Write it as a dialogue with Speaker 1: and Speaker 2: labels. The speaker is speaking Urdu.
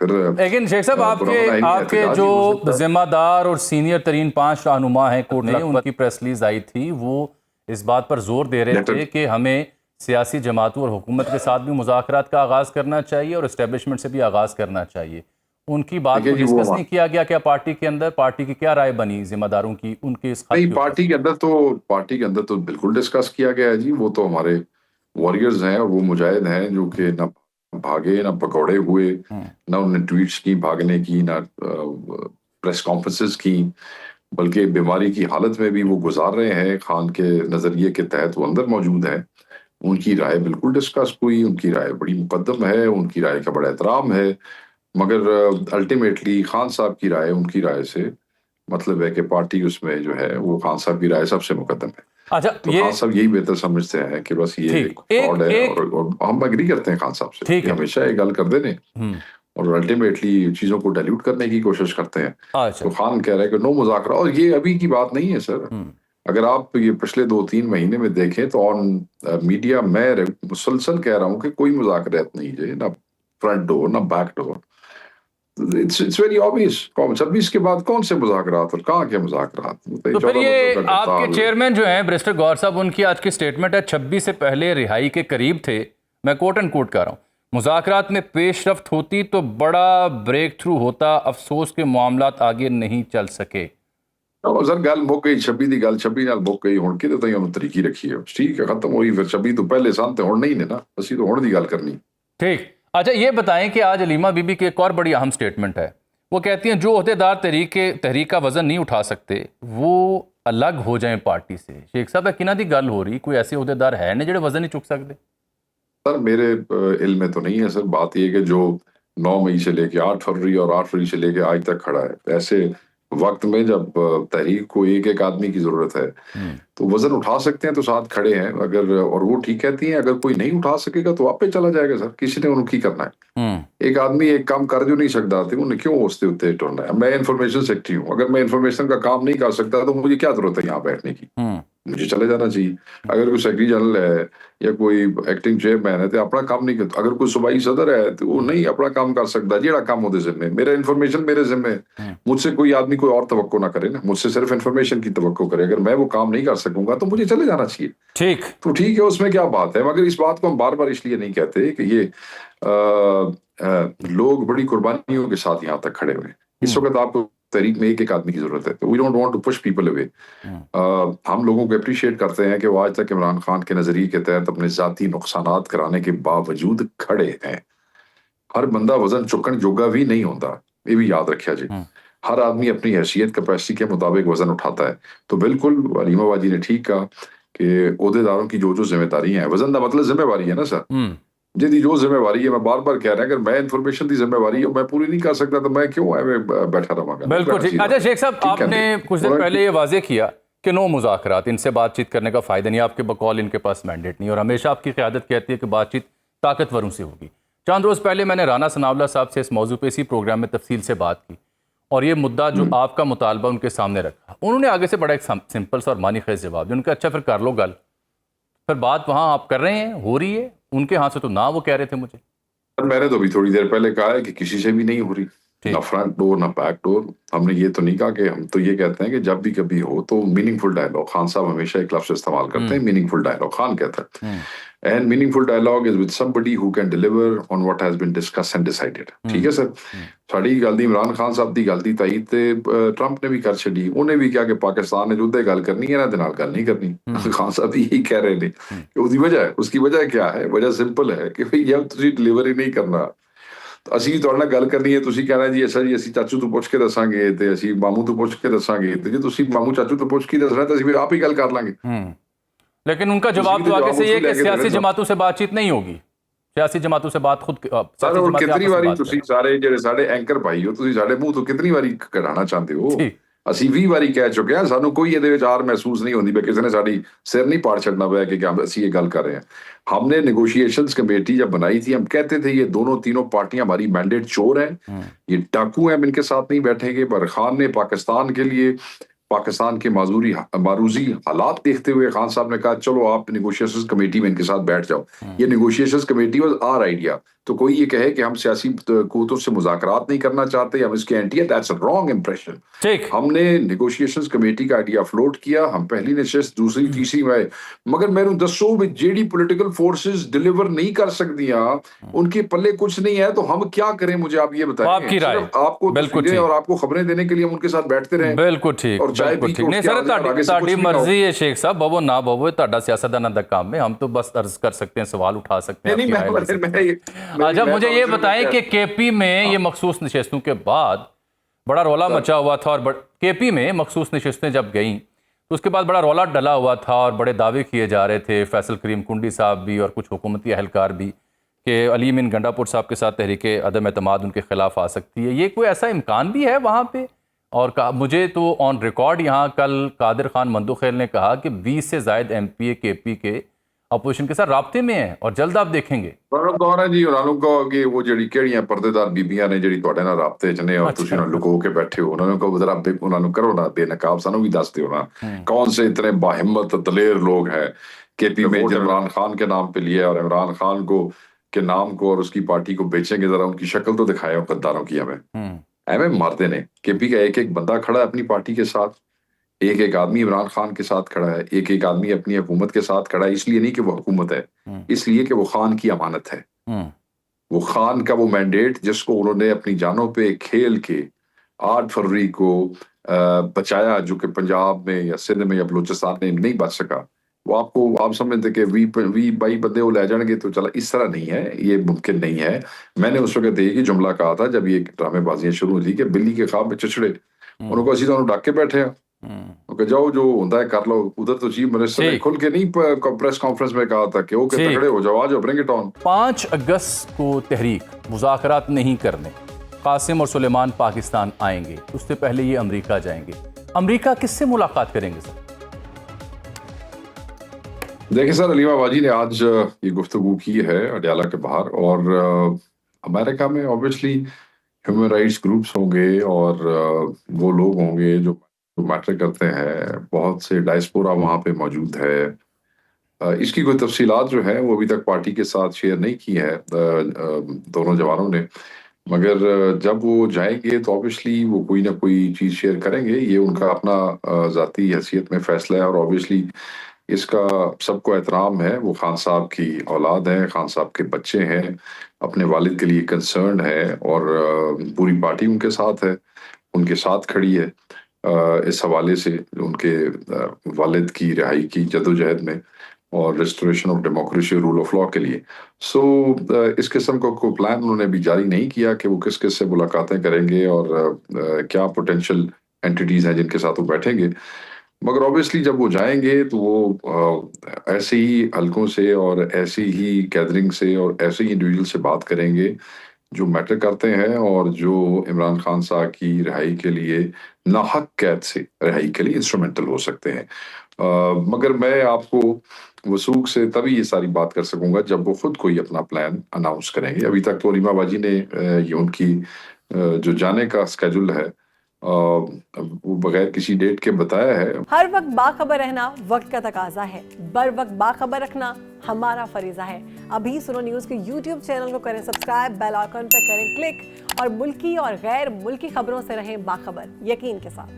Speaker 1: پھر
Speaker 2: لیکن شیخ صاحب آپ کے جو ذمہ دار اور سینئر ترین 5 رہنما ہیں کوٹ میں، ان کی پریس ریلیز آئی تھی، وہ اس بات پر زور دے رہے تھے کہ ہمیں سیاسی جماعتوں اور حکومت کے ساتھ بھی مذاکرات کا آغاز کرنا چاہیے اور اسٹیبلشمنٹ سے بھی آغاز کرنا چاہیے. ان کی بات کو ڈسکس نہیں کیا گیا کیا پارٹی کے اندر؟ پارٹی کی کیا رائے بنی ذمہ داروں کی ان کے اس خط
Speaker 1: نہیں، پارٹی کے اندر تو بالکل ڈسکس کیا گیا ہے جی. وہ تو ہمارے واریئرز ہیں اور وہ مجاہد ہیں جو کہ نہ بھاگے نہ پکوڑے ہوئے، نہ انہوں نے ٹویٹس کی بھاگنے کی، نہ پریس کانفرنسز کی، بلکہ بیماری کی حالت میں بھی وہ گزار رہے ہیں. خان کے نظریے کے تحت وہ اندر موجود ہیں. ان کی رائے بالکل ڈسکس ہوئی، ان کی رائے بڑی مقدم ہے، ان کی رائے کا بڑا احترام ہے. مگر الٹیمیٹلی خان صاحب کی رائے، ان کی رائے سے مطلب ہے کہ پارٹی اس میں جو ہے وہ خان صاحب کی رائے سب سے مقدم ہے. تو خان صاحب یہی بہتر سمجھتے ہیں کہ بس یہ فراڈ ہے، اور ہم اگری کرتے ہیں خان صاحب سے کہ ہمیشہ یہ گل کر دینے اور الٹیمیٹلی چیزوں کو ڈائلیوٹ کرنے کی کوشش کرتے ہیں. تو خان کہہ رہے ہیں کہ نو مذاکرہ، اور یہ ابھی کی بات نہیں ہے سر. اگر آپ یہ پچھلے 2-3 مہینے میں دیکھیں تو آن میڈیا میں مسلسل کہہ رہا ہوں کہ کوئی مذاکرات نہیں ہے، نہ فرنٹ ڈور نہ back door. It's very obvious. 26 کے بعد کون سے مذاکرات اور کہاں کے مذاکرات؟
Speaker 2: تو پھر یہ آپ کے چیئرمین جو ہیں بریسٹر گوہر صاحب، ان کی آج کی سٹیٹمنٹ ہے 26 سے پہلے رہائی کے قریب تھے. میں کوٹ اینڈ کوٹ کر رہا ہوں، مذاکرات میں پیش رفت ہوتی تو بڑا بریک تھرو ہوتا، افسوس کے معاملات آگے نہیں چل سکے.
Speaker 1: سر گل مک گئی، 26 دی گل 26 نال مک گئی. ہن کدے تائیں انہوں طریقی رکھی ہے، ٹھیک ہے ختم ہوئی. پھر 26 تو پہلے سن تے ہن نہیں نے نا، اسی تو ہن دی گل کرنی.
Speaker 2: ٹھیک. اچھا یہ بتائیں کہ آج علیمہ بی بی کی ایک اور بڑی اہم سٹیٹمنٹ ہے. وہ کہتی ہیں جو عہدیدار تحریک کا وزن نہیں اٹھا سکتے وہ الگ ہو جائیں پارٹی سے. شیخ صاحب کنہ دی گل ہو رہی؟ کوئی ایسے عہدیدار ہے نہیں جڑے وزن نہیں چک سکتے؟
Speaker 1: سر میرے علم میں تو نہیں ہے سر. بات یہ کہ جو 9 مئی سے لے کے 8 فروری اور 8 فروری سے لے کے آج تک کھڑا ہے، ایسے وقت میں جب تحریک کو ایک آدمی کی ضرورت ہے تو وزن اٹھا سکتے ہیں تو ساتھ کھڑے ہیں. اگر اور وہ ٹھیک کہتی ہیں، اگر کوئی نہیں اٹھا سکے گا تو آپ پہ چلا جائے گا سر. کسی نے انہوں کی کرنا ہے. ایک آدمی ایک کام کر جو نہیں سکتا تھے انہیں کیوں اس کے اتنے ٹرنا ہے؟ میں انفارمیشن سیکٹری ہوں، اگر میں انفارمیشن کا کام نہیں کر سکتا تو مجھے کیا ضرورت ہے یہاں بیٹھنے کی؟ مجھے چلے جانا چاہیے. اگر کوئی سیکرٹری جنرل ہے یا کوئی ایکٹنگ چیئرمین ہے تو اپنا کام نہیں کرتا. اگر کوئی صوبائی صدر ہے تو وہ نہیں اپنا کام کر سکتا. جیڑا کام ہوتے ذمہ، میرا انفارمیشن میرے ذمہ ہے. مجھ سے کوئی آدمی کوئی اور توقع نہ کرے نا، مجھ سے صرف انفارمیشن کی توقع کرے. اگر میں وہ کام نہیں کر سکوں گا تو مجھے چلے جانا چاہیے.
Speaker 2: ٹھیک
Speaker 1: تو ٹھیک ہے، اس میں کیا بات ہے. مگر اس بات کو ہم بار بار اس لیے نہیں کہتے کہ یہ لوگ بڑی قربانیوں کے ساتھ یہاں تک کھڑے ہوئے. اس وقت آپ کو تحریک میں ایک آدمی کی ضرورت ہے. تو we don't want to push people away. ہم لوگوں کو اپریشیٹ کرتے ہیں کہ وہ آج تک عمران خان کے نظریے کے تحت اپنے ذاتی نقصانات کرانے کے باوجود کھڑے ہیں. ہر بندہ وزن چکن جوگا بھی نہیں ہوتا، یہ بھی یاد رکھیا جی. ہر آدمی اپنی حیثیت کیپیسٹی کے مطابق وزن اٹھاتا ہے. تو بالکل علیمہ باجی نے ٹھیک کہا کہ عہدیداروں کی جو ذمہ داری ہیں، وزن کا مطلب ذمہ داری ہے نا سر. جی جو ذمہ داری ہے، میں بار بار کہہ رہا ہوں اگر میں انفارمیشن دی ذمہ داری ہے میں پوری نہیں کر سکتا تو میں کیوں بیٹھا رہا گا؟
Speaker 2: بالکل ٹھیک. اچھا شیخ صاحب، آپ نے کچھ دن پہلے یہ واضح کیا کہ نو مذاکرات، ان سے بات چیت کرنے کا فائدہ نہیں. آپ کے بقول ان کے پاس مینڈیٹ نہیں، اور ہمیشہ آپ کی قیادت کہتی ہے کہ بات چیت طاقتوروں سے ہوگی. چند روز پہلے میں نے رانا ثناءاللہ صاحب سے اس موضوع پہ اسی پروگرام میں تفصیل سے بات کی اور یہ مدعا جو آپ کا مطالبہ ان کے سامنے رکھا. انہوں نے آگے سے بڑا ایک سمپل سا اور معنی خیز جواب دیا. ان کا اچھا پھر کر لو گل. پھر بات وہاں آپ کر رہے ہیں، ہو رہی ہے. ان کے ہاں سے تو نہ وہ کہہ رہے تھے مجھے.
Speaker 1: میں نے تو ابھی تھوڑی دیر پہلے کہا ہے کہ کسی سے بھی نہیں ہو رہی، نہ فرنٹ ڈور نہ بیک ڈور. ہم نے یہ تو نہیں کہا کہ ہم تو یہ کہتے ہیں کہ جب بھی کبھی ہو تو میننگ فل ڈائلاگ. خان صاحب ہمیشہ ایک لفظ استعمال کرتے ہیں، میننگ فل ڈائلاگ. خان کہتا ہے and meaningful dialogue is with somebody who can deliver on what has been discussed and decided. ٹھیک ہے سر. ساڑی گل دی عمران خان صاحب دی گل دی تائید تے ٹرمپ نے بھی کر چھڈی. انہیں بھی کہا کہ پاکستان نے جدے گل کرنی ہے نا دے نال گل نہیں کرنی. خان صاحب یہی کہہ رہے ہیں کہ اس کی وجہ ہے. اس کی وجہ کیا ہے؟ وجہ سمپل ہے کہ بھئی جب تسی ڈلیور ہی نہیں کرنا اسی تہاڈے نال گل کرنی ہے، تسی کہنا جی اچھا جی اسی چاچو تو پوچھ کے دساں گے تے اسی ماموں تو پوچھ کے دساں گے. تے جے تسی ماموں چاچو تو پوچھ کے دسنا تے اسی پھر آپ ہی گل کر لیں گے.
Speaker 2: لیکن ان کا جواب تو آگے سے یہ کہ سیاسی جماعتوں سے بات چیت نہیں ہوگی. سیاسی جماعتوں سے بات خود
Speaker 1: سر اور کتنی باری تسی سارے جڑے ساڈے اینکر بھائی ہو تسی ساڈے منہ تو کتنی باری کڈھانا چاہتے ہو؟ اسی 20 باری کہہ چکے ہیں. سانو کوئی یہ دے وچ آر محسوس نہیں ہوندی کہ کسی نے ساڈی سر نہیں پاڑ چھڈنا پیا کہ اسی یہ گل کر رہے ہیں. ہم نے نیگوشیشنز کمیٹی جب بنائی تھی ہم کہتے تھے یہ دونوں تینوں پارٹیاں ہماری مینڈیٹ چور ہیں، یہ ڈاکو ہیں، ہم ان کے ساتھ نہیں بیٹھیں گے. پر خان نے پاکستان کے لیے پاکستان کے معروضی حالات دیکھتے ہوئے خان صاحب نے کہا چلو آپ نیگوشیشنز کمیٹی میں ان کے ساتھ بیٹھ جاؤ. یہ negotiations committee was our idea. تو کوئی یہ کہے کہ ہم سیاسی قوتوں سے مذاکرات نہیں کرنا چاہتے، ہم اس کے اینٹی ہیں، دیٹس اے رانگ امپریشن.
Speaker 2: ٹھیک.
Speaker 1: ہم نے نیگوشیشنز کمیٹی کا آئیڈیا فلوٹ کیا، ہم پہلی نشست دوسری تیسری میں، مگر میں دسو جیڑی پولیٹیکل فورسز ڈیلیور نہیں کر سکتیاں ان کے پلے کچھ نہیں ہے، تو ہم کیا کریں؟ مجھے آپ یہ بتائیں.
Speaker 2: آپ کی رائے.
Speaker 1: صرف آپ کو تصویریں اور آپ کو خبریں دینے کے لیے ہم ان کے ساتھ بیٹھتے رہیں.
Speaker 2: بالکل ٹھیک،
Speaker 1: اور چائے
Speaker 2: بالکل
Speaker 1: پی کے
Speaker 2: ٹھیک. نہیں سر، تہاڈی مرضی ہے شیخ صاحب، بابو نہ بابو تہاڈا سیاستداناں دا کام ہے، ہم تو بس عرض کر سکتے ہیں، سوال اٹھا سکتے ہیں. اچھا مجھے یہ بتائیں کہ کے پی میں یہ مخصوص نشستوں کے بعد بڑا رولا مچا ہوا تھا، اور کے پی میں مخصوص نشستیں جب گئیں تو اس کے بعد بڑا رولا ڈلا ہوا تھا اور بڑے دعوے کیے جا رہے تھے، فیصل کریم کنڈی صاحب بھی اور کچھ حکومتی اہلکار بھی، کہ علی امین گنڈا پور صاحب کے ساتھ تحریک عدم اعتماد ان کے خلاف آ سکتی ہے. یہ کوئی ایسا امکان بھی ہے وہاں پہ؟ اور مجھے تو آن ریکارڈ یہاں کل قادر خان مندوخیل نے کہا کہ 20 سے زائد ایم پی اے کے پی کے اپوزیشن کے ساتھ رابطے میں ہیں اور جلد آپ دیکھیں گے.
Speaker 1: جی انہوں کو کہ وہ جڑی کیڑیاں پردے دار بیبیاں نے جڑی تواڈے نال رابطے چ نے اور تسی انہاں لکو کے بیٹھے ہو، انہوں کو ذرا انہوں نے کرو نا بے نقاب، سانو بھی دس دیو نا کون سے اتنے باہمت دلیر لوگ ہیں کے پی میں جو عمران خان کے نام پہ لیے اور عمران خان کو کے نام کو اور اس کی پارٹی کو بیچیں گے. ذرا ان کی شکل تو دکھائے غداروں کی. ہمیں مارتے نے کے پی کا ایک ایک بندہ کھڑا ہے اپنی پارٹی کے ساتھ، ایک ایک آدمی عمران خان کے ساتھ کھڑا ہے، ایک ایک آدمی اپنی حکومت کے ساتھ کھڑا ہے. اس لیے نہیں کہ وہ حکومت ہے، اس لیے کہ وہ خان کی امانت ہے. وہ خان کا وہ مینڈیٹ جس کو انہوں نے اپنی جانوں پہ کھیل کے 8 فروری کو بچایا، جو کہ پنجاب میں یا سندھ میں یا بلوچستان میں نہیں بچ سکا، وہ آپ سمجھتے کہ وی 22 بندے وہ لے جائیں گے تو چلا. اس طرح نہیں ہے، یہ ممکن نہیں ہے. میں نے اس وقت یہ جملہ کہا تھا جب یہ ڈرامے بازیاں شروع ہوئی کہ بلی کے خواب میں چچڑے، انہوں کو اسی طرح ڈاک کے بیٹھے ہیں کہ جاؤ جو ہوتا ہے کر لو. ادھر تو چیف منسٹر نے کھل کے نہیں پریس کانفرنس میں کہا تھا کہ اوکے تکڑے ہو جاؤ، آ جاؤ، برنگ اٹ آن.
Speaker 2: 5 اگست کو تحریک مذاکرات نہیں کرنے، قاسم اور سلیمان پاکستان آئیں گے، اس سے پہلے یہ امریکہ جائیں گے. امریکہ کس سے ملاقات کریں گے سر؟
Speaker 1: دیکھیں سر، علیمہ باجی نے آج یہ گفتگو کی ہے اڈیالہ کے باہر، اور امریکہ میں اوبیسلی ہیومن رائٹس گروپس ہوں گے اور وہ لوگ ہوں گے جو میٹر کرتے ہیں. بہت سے ڈائسپورا وہاں پہ موجود ہے. اس کی کوئی تفصیلات جو ہیں وہ ابھی تک پارٹی کے ساتھ شیئر نہیں کی ہے دونوں جوانوں نے، مگر جب وہ جائیں گے تو اوبیسلی وہ کوئی نہ کوئی چیز شیئر کریں گے. یہ ان کا اپنا ذاتی حیثیت میں فیصلہ ہے، اور اوبیسلی اس کا سب کو احترام ہے. وہ خان صاحب کی اولاد ہیں، خان صاحب کے بچے ہیں، اپنے والد کے لیے کنسرنڈ ہے، اور پوری پارٹی ان کے ساتھ ہے، ان کے ساتھ کھڑی ہے اس حوالے سے ان کے والد کی رہائی کی جدوجہد میں اور restoration of democracy, rule of law کے لیے. سو اس قسم کا کوئی پلان انہوں نے ابھی جاری نہیں کیا کہ وہ کس کس سے ملاقاتیں کریں گے اور کیا پوٹینشیل اینٹیٹیز ہیں جن کے ساتھ وہ بیٹھیں گے. مگر اوبیسلی جب وہ جائیں گے تو وہ ایسے ہی حلقوں سے اور ایسی ہی گیدرنگ سے اور ایسے ہی انڈیویجول سے بات کریں گے جو میٹر کرتے ہیں اور جو عمران خان صاحب کی رہائی کے لیے، ناحق قید سے رہائی کے لیے انسٹرومنٹل ہو سکتے ہیں. مگر میں آپ کو وثوق سے تبھی یہ ساری بات کر سکوں گا جب وہ خود کوئی اپنا پلان اناؤنس کریں گے. ابھی تک تو علیمہ باجی نے یہ ان کی جو جانے کا اسکیجول ہے وہ بغیر کسی ڈیٹ کے بتایا ہے.
Speaker 3: ہر وقت باخبر رہنا وقت کا تقاضا ہے، بر وقت باخبر رکھنا ہمارا فریضہ ہے. ابھی سنو نیوز کے یوٹیوب چینل کو کریں سبسکرائب، بیل آئیکن پر کریں کلک، اور ملکی اور غیر ملکی خبروں سے رہیں باخبر، یقین کے ساتھ.